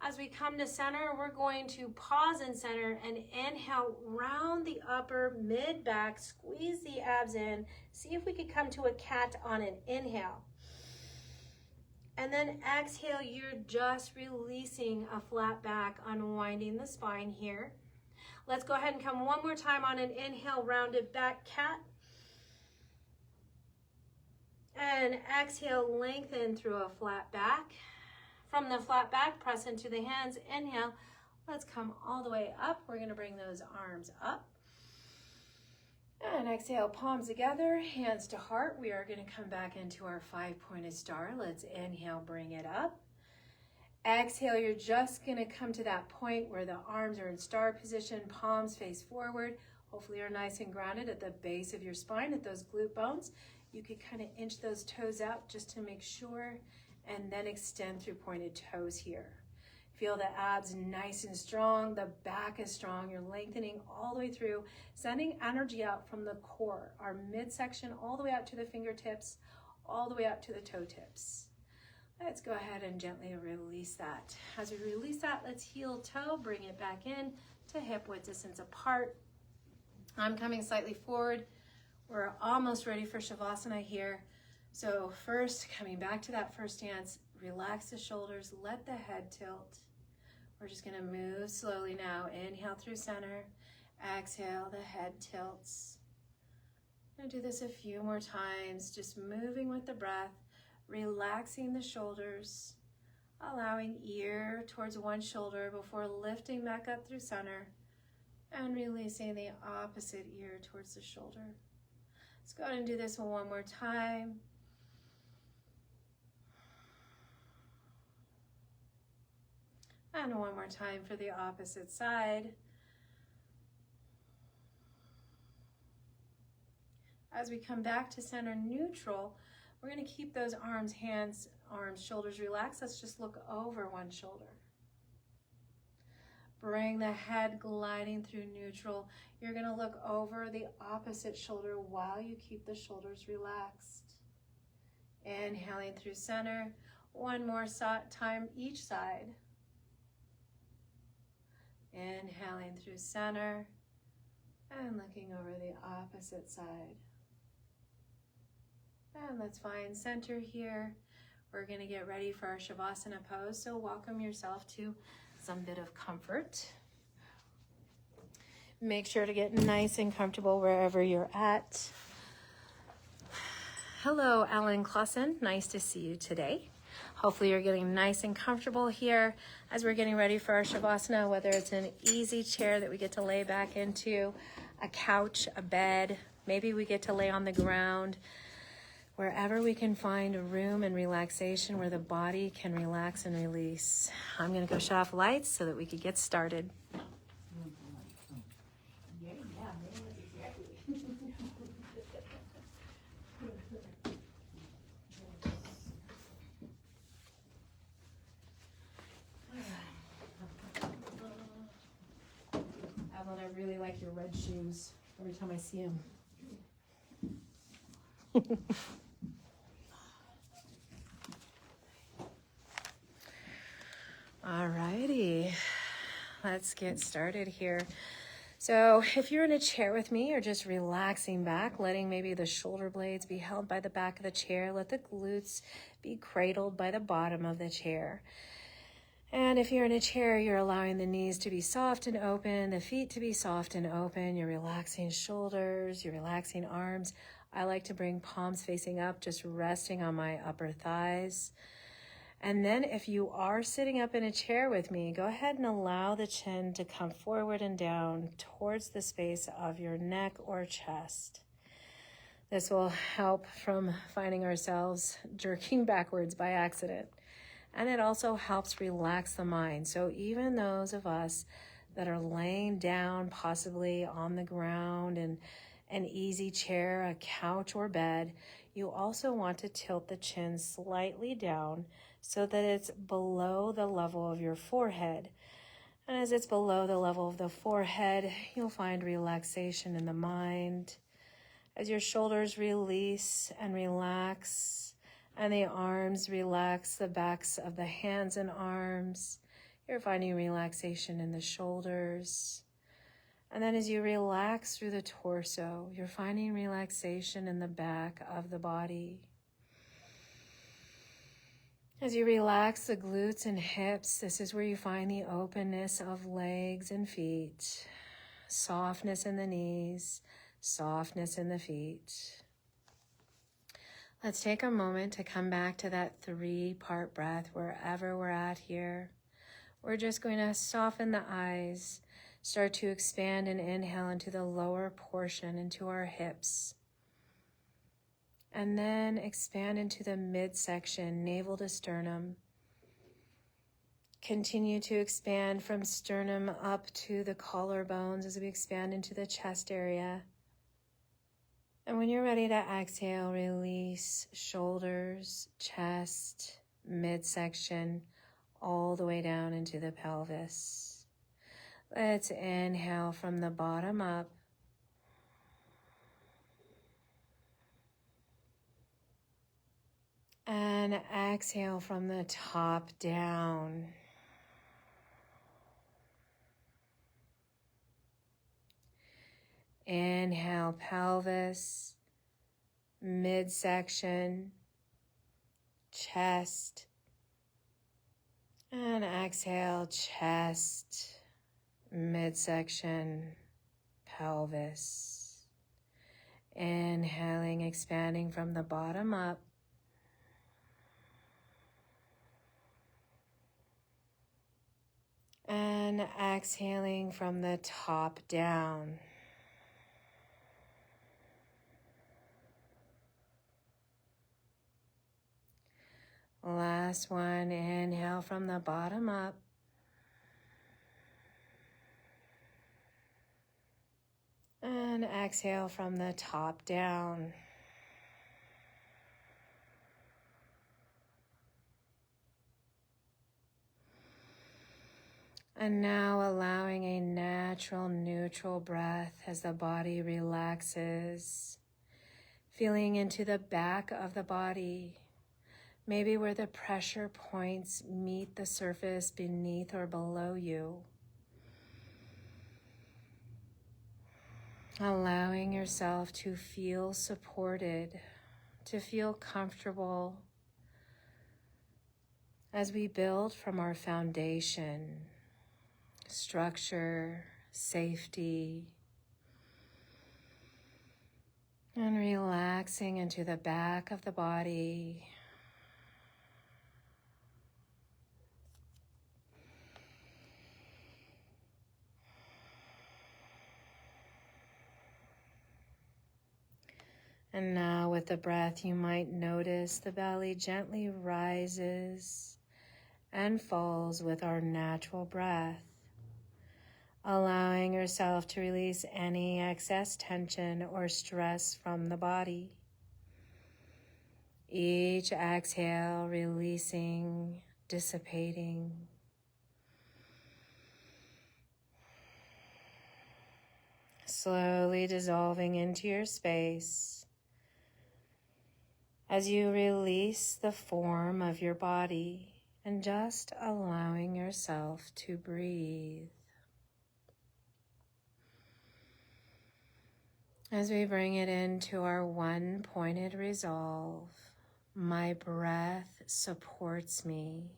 [SPEAKER 1] As we come to center, we're going to pause in center and inhale, round the upper mid-back, squeeze the abs in. See if we could come to a cat on an inhale. And then exhale, you're just releasing a flat back, unwinding the spine here. Let's go ahead and come one more time on an inhale, rounded back cat. And exhale, lengthen through a flat back. From the flat back, press into the hands, inhale. Let's come all the way up. We're gonna bring those arms up. And exhale, palms together, hands to heart. We are gonna come back into our 5-pointed star. Let's inhale, bring it up. Exhale, you're just gonna come to that point where the arms are in star position, palms face forward. Hopefully you're nice and grounded at the base of your spine, at those glute bones. You could kind of inch those toes out just to make sure, and then extend through pointed toes here. Feel the abs nice and strong, the back is strong, you're lengthening all the way through, sending energy out from the core, our midsection, all the way out to the fingertips, all the way out to the toe tips. Let's go ahead and gently release that. As we release that, let's heel toe, bring it back in to hip width distance apart. I'm coming slightly forward. We're almost ready for Shavasana here. So first, coming back to that first stance, relax the shoulders, let the head tilt. We're just gonna move slowly now. Inhale through center, exhale, the head tilts. I'm gonna do this a few more times, just moving with the breath, relaxing the shoulders, allowing ear towards one shoulder before lifting back up through center and releasing the opposite ear towards the shoulder. Let's go ahead and do this one more time. And one more time for the opposite side. As we come back to center neutral, we're going to keep those arms, hands, arms, shoulders relaxed. Let's just look over one shoulder. Bring the head gliding through neutral. You're going to look over the opposite shoulder while you keep the shoulders relaxed. Inhaling through center. One more time each side. Inhaling through center and looking over the opposite side. And let's find center here. We're gonna get ready for our Shavasana pose. So welcome yourself to some bit of comfort. Make sure to get nice and comfortable wherever you're at. Hello, Alan Clausen. Nice to see you today. Hopefully you're getting nice and comfortable here as we're getting ready for our Shavasana, whether it's an easy chair that we get to lay back into, a couch, a bed, maybe we get to lay on the ground, wherever we can find a room and relaxation where the body can relax and release. I'm gonna go shut off lights so that we could get started. Evelyn, I really like your red shoes every time I see them. Alrighty, let's get started here. So if you're in a chair with me, or just relaxing back, letting maybe the shoulder blades be held by the back of the chair, let the glutes be cradled by the bottom of the chair. And if you're in a chair, you're allowing the knees to be soft and open, the feet to be soft and open, you're relaxing shoulders, you're relaxing arms. I like to bring palms facing up, just resting on my upper thighs. And then if you are sitting up in a chair with me, go ahead and allow the chin to come forward and down towards the space of your neck or chest. This will help from finding ourselves jerking backwards by accident. And it also helps relax the mind. So even those of us that are laying down, possibly on the ground in an easy chair, a couch or bed, you also want to tilt the chin slightly down so that it's below the level of your forehead. And as it's below the level of the forehead, you'll find relaxation in the mind. As your shoulders release and relax, and the arms relax, the backs of the hands and arms, you're finding relaxation in the shoulders. And then as you relax through the torso, you're finding relaxation in the back of the body. As you relax the glutes and hips, this is where you find the openness of legs and feet, softness in the knees, softness in the feet. Let's take a moment to come back to that 3-part breath wherever we're at here. We're just going to soften the eyes, start to expand and inhale into the lower portion, into our hips. And then expand into the midsection, navel to sternum. Continue to expand from sternum up to the collarbones as we expand into the chest area. And when you're ready to exhale, release shoulders, chest, midsection, all the way down into the pelvis. Let's inhale from the bottom up. And exhale from the top down. Inhale, pelvis, midsection, chest. And exhale, chest, midsection, pelvis. Inhaling, expanding from the bottom up. And exhaling from the top down. Last one, inhale from the bottom up. And exhale from the top down. And now allowing a natural, neutral breath as the body relaxes. Feeling into the back of the body, maybe where the pressure points meet the surface beneath or below you. Allowing yourself to feel supported, to feel comfortable as we build from our foundation, structure, safety, and relaxing into the back of the body. And now with the breath, you might notice the belly gently rises and falls with our natural breath, allowing yourself to release any excess tension or stress from the body. Each exhale, releasing, dissipating. Slowly dissolving into your space as you release the form of your body and just allowing yourself to breathe. As we bring it into our one-pointed resolve, my breath supports me.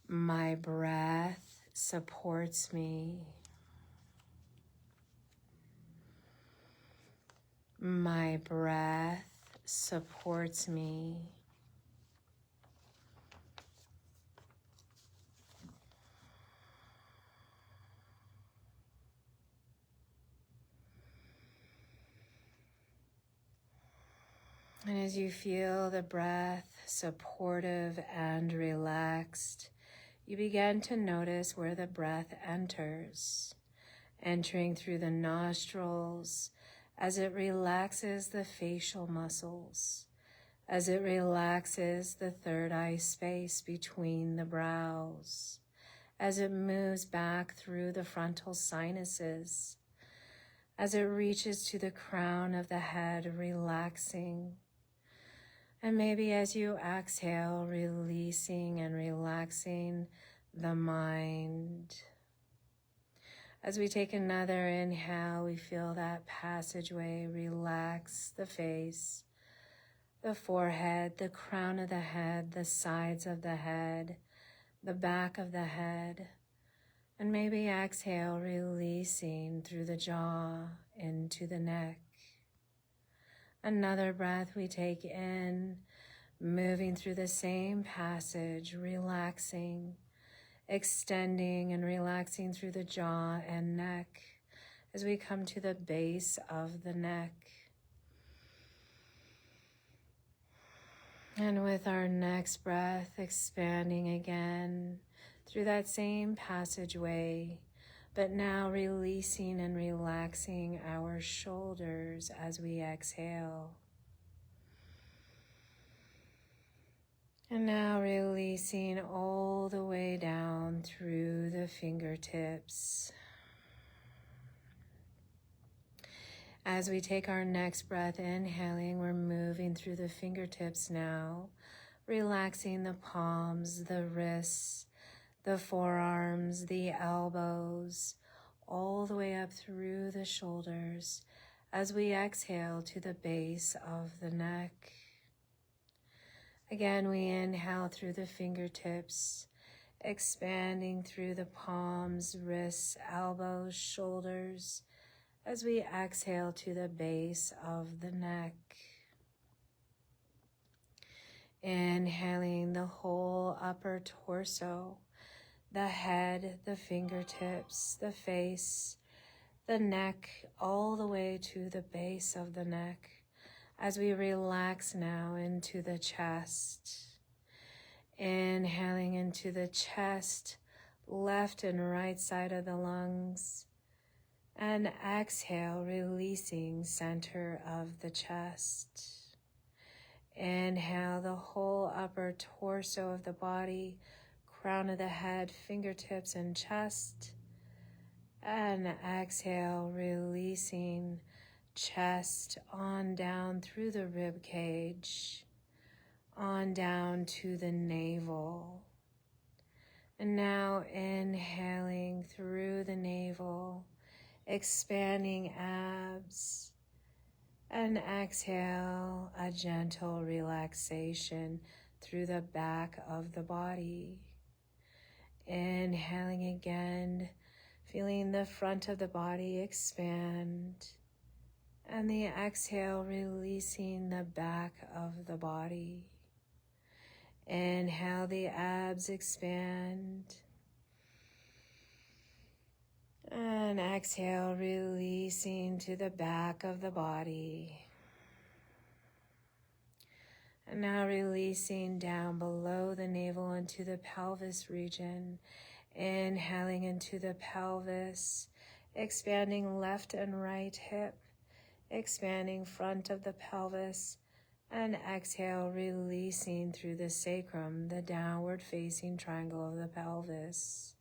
[SPEAKER 1] My breath supports me. My breath supports me. And as you feel the breath supportive and relaxed, you begin to notice where the breath enters, entering through the nostrils as it relaxes the facial muscles, as it relaxes the third eye space between the brows, as it moves back through the frontal sinuses, as it reaches to the crown of the head, relaxing. And maybe as you exhale, releasing and relaxing the mind. As we take another inhale, we feel that passageway relax the face, the forehead, the crown of the head, the sides of the head, the back of the head. And maybe exhale, releasing through the jaw into the neck. Another breath we take in, moving through the same passage, relaxing, extending and relaxing through the jaw and neck as we come to the base of the neck. And with our next breath, expanding again through that same passageway, but now releasing and relaxing our shoulders as we exhale. And now releasing all the way down through the fingertips. As we take our next breath, inhaling, we're moving through the fingertips now, relaxing the palms, the wrists, the forearms, the elbows, all the way up through the shoulders as we exhale to the base of the neck. Again, we inhale through the fingertips, expanding through the palms, wrists, elbows, shoulders, as we exhale to the base of the neck. Inhaling the whole upper torso, the head, the fingertips, the face, the neck, all the way to the base of the neck, as we relax now into the chest. Inhaling into the chest, left and right side of the lungs, and exhale, releasing center of the chest. Inhale the whole upper torso of the body, crown of the head, fingertips, and chest. And exhale, releasing chest on down through the rib cage, on down to the navel. And now inhaling through the navel, expanding abs, And exhale, a gentle relaxation through the back of the body. Inhaling again, feeling the front of the body expand. And the exhale, releasing the back of the body. Inhale, the abs expand. And exhale, releasing to the back of the body. And now releasing down below the navel into the pelvis region. Inhaling into the pelvis, expanding left and right hip, expanding front of the pelvis, and exhale, releasing through the sacrum, the downward facing triangle of the pelvis.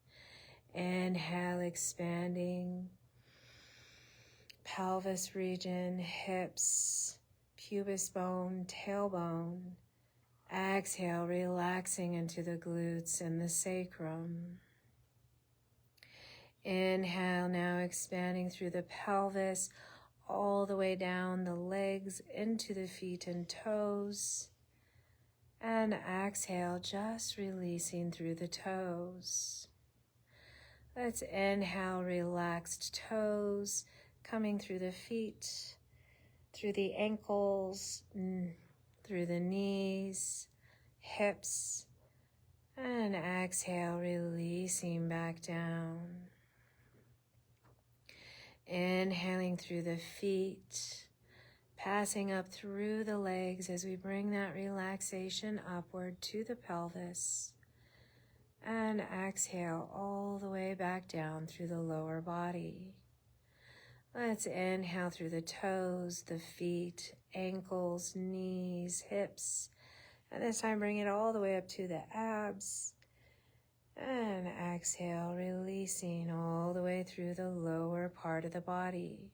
[SPEAKER 1] Inhale, expanding pelvis region, hips, pubis bone, tailbone. Exhale, relaxing into the glutes and the sacrum. Inhale, now expanding through the pelvis, all the way down the legs into the feet and toes. And exhale, just releasing through the toes. Let's inhale, relaxed toes, coming through the feet, through the ankles, through the knees, hips, and exhale, releasing back down. Inhaling through the feet, passing up through the legs as we bring that relaxation upward to the pelvis. And exhale all the way back down through the lower body. Let's inhale through the toes, the feet, ankles, knees, hips. And this time bring it all the way up to the abs. And exhale, releasing all the way through the lower part of the body.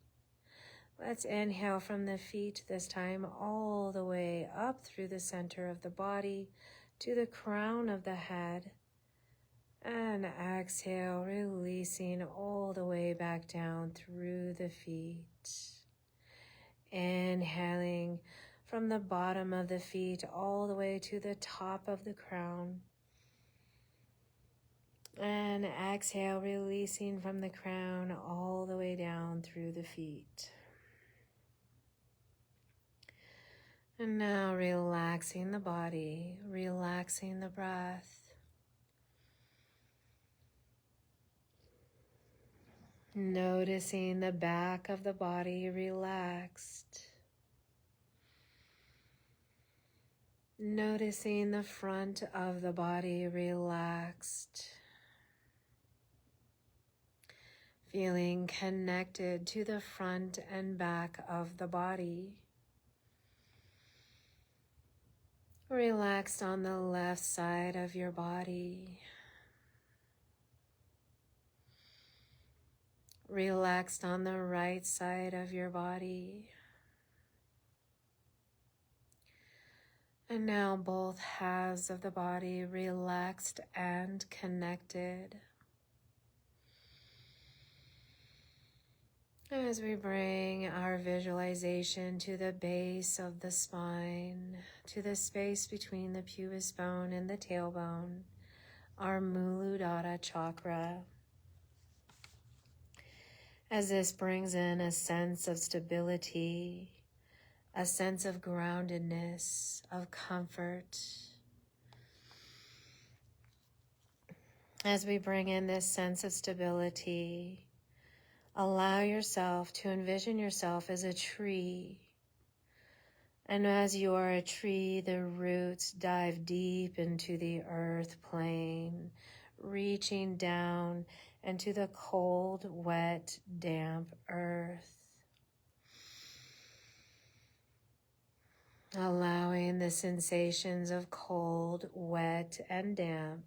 [SPEAKER 1] Let's inhale from the feet, this time all the way up through the center of the body to the crown of the head. And exhale, releasing all the way back down through the feet. Inhaling from the bottom of the feet all the way to the top of the crown. And exhale, releasing from the crown all the way down through the feet. And now relaxing the body, relaxing the breath. Noticing the back of the body relaxed. Noticing the front of the body relaxed. Feeling connected to the front and back of the body. Relaxed on the left side of your body. Relaxed on the right side of your body. And now both halves of the body relaxed and connected. As we bring our visualization to the base of the spine, to the space between the pubis bone and the tailbone, our Muladhara chakra. As this brings in a sense of stability, a sense of groundedness, of comfort. As we bring in this sense of stability, allow yourself to envision yourself as a tree. And as you are a tree, the roots dive deep into the earth plane, reaching down into the cold, wet, damp earth. Allowing the sensations of cold, wet, and damp.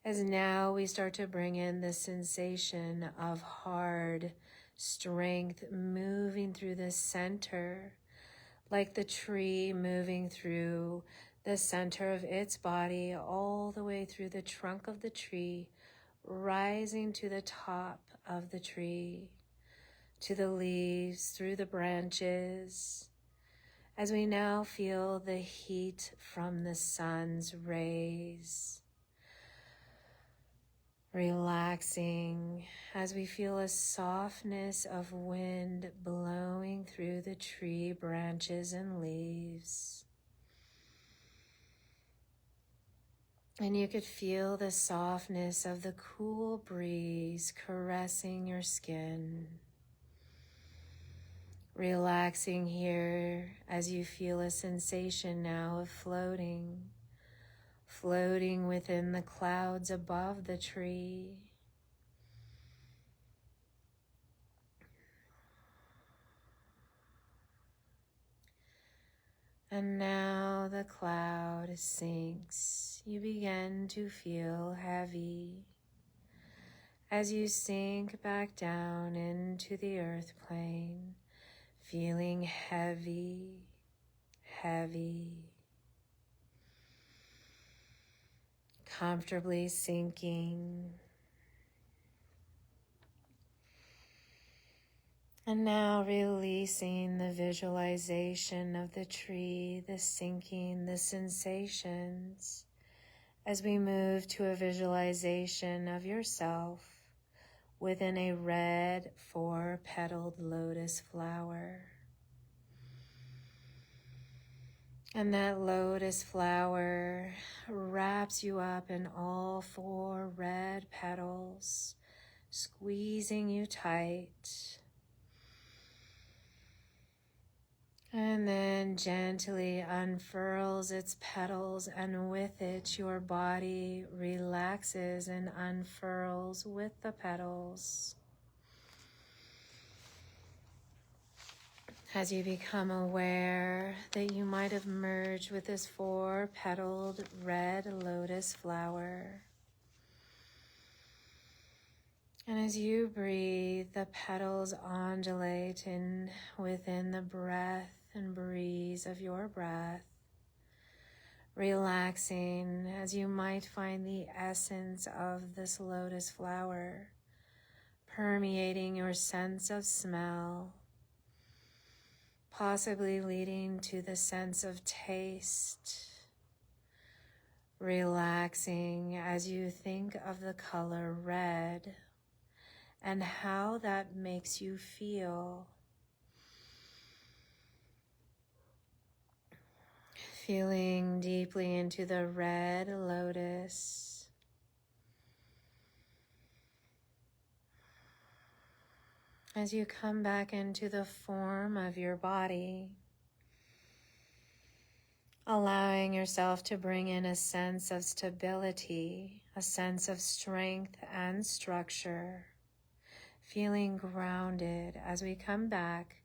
[SPEAKER 1] As now we start to bring in the sensation of hard strength moving through the center, like the tree moving through the center of its body, all the way through the trunk of the tree, rising to the top of the tree, to the leaves, through the branches, as we now feel the heat from the sun's rays. Relaxing as we feel a softness of wind blowing through the tree branches and leaves. And you could feel the softness of the cool breeze caressing your skin. Relaxing here as you feel a sensation now of floating within the clouds above the tree. And now the cloud sinks. You begin to feel heavy as you sink back down into the earth plane, feeling heavy, heavy, comfortably sinking. And now releasing the visualization of the tree, the sinking, the sensations, as we move to a visualization of yourself within a red 4-petaled lotus flower. And that lotus flower wraps you up in all 4 red petals, squeezing you tight. And then gently unfurls its petals, and with it your body relaxes and unfurls with the petals. As you become aware that you might have merged with this 4-petaled red lotus flower. And as you breathe, the petals undulate in within the breath and breeze of your breath, relaxing as you might find the essence of this lotus flower permeating your sense of smell, possibly leading to the sense of taste. Relaxing as you think of the color red and how that makes you feel. Feeling deeply into the red lotus. As you come back into the form of your body, allowing yourself to bring in a sense of stability, a sense of strength and structure, feeling grounded as we come back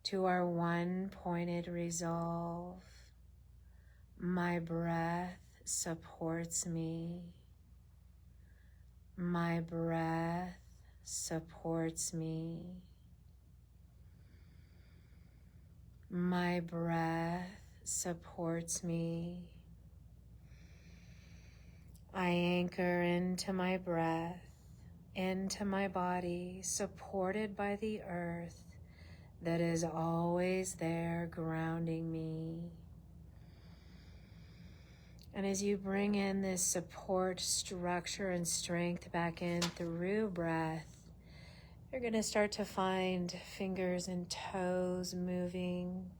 [SPEAKER 1] to our one-pointed resolve. My breath supports me. My breath supports me. My breath supports me. I anchor into my breath, into my body, supported by the earth that is always there grounding me. And as you bring in this support, structure, and strength back in through breath, you're going to start to find fingers and toes moving,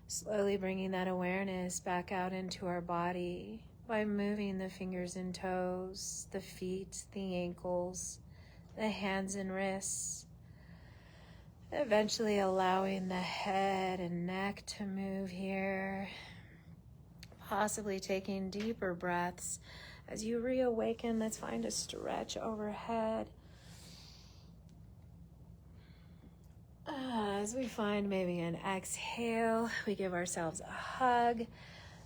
[SPEAKER 1] slowly bringing that awareness back out into our body by moving the fingers and toes, the feet, the ankles, the hands and wrists, eventually allowing the head and neck to move here. Possibly taking deeper breaths as you reawaken. Let's find a stretch overhead. As we find maybe an exhale, we give ourselves a hug.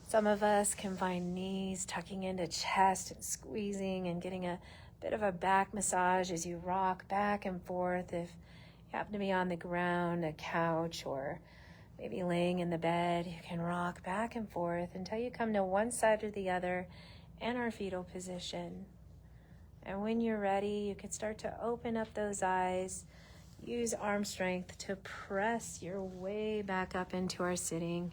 [SPEAKER 1] Some of us can find knees tucking into chest and squeezing and getting a bit of a back massage as you rock back and forth. If you happen to be on the ground, a couch, or maybe laying in the bed, you can rock back and forth until you come to one side or the other in our fetal position. And when you're ready, you can start to open up those eyes, Use arm strength to press your way back up into our sitting.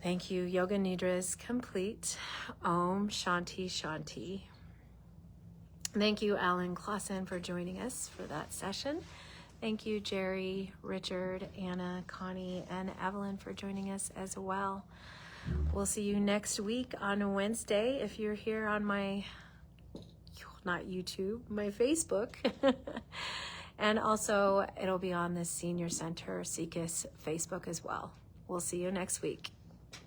[SPEAKER 1] Thank you. Yoga Nidra is complete. Om Shanti Shanti. Thank you, Alan Clausen, for joining us for that session. Thank you, Jerry, Richard, Anna, Connie, and Evelyn for joining us as well. We'll see you next week on Wednesday. If you're here on my, not YouTube, my Facebook. And also, it'll be on the Senior Center SIECUS Facebook as well. We'll see you next week.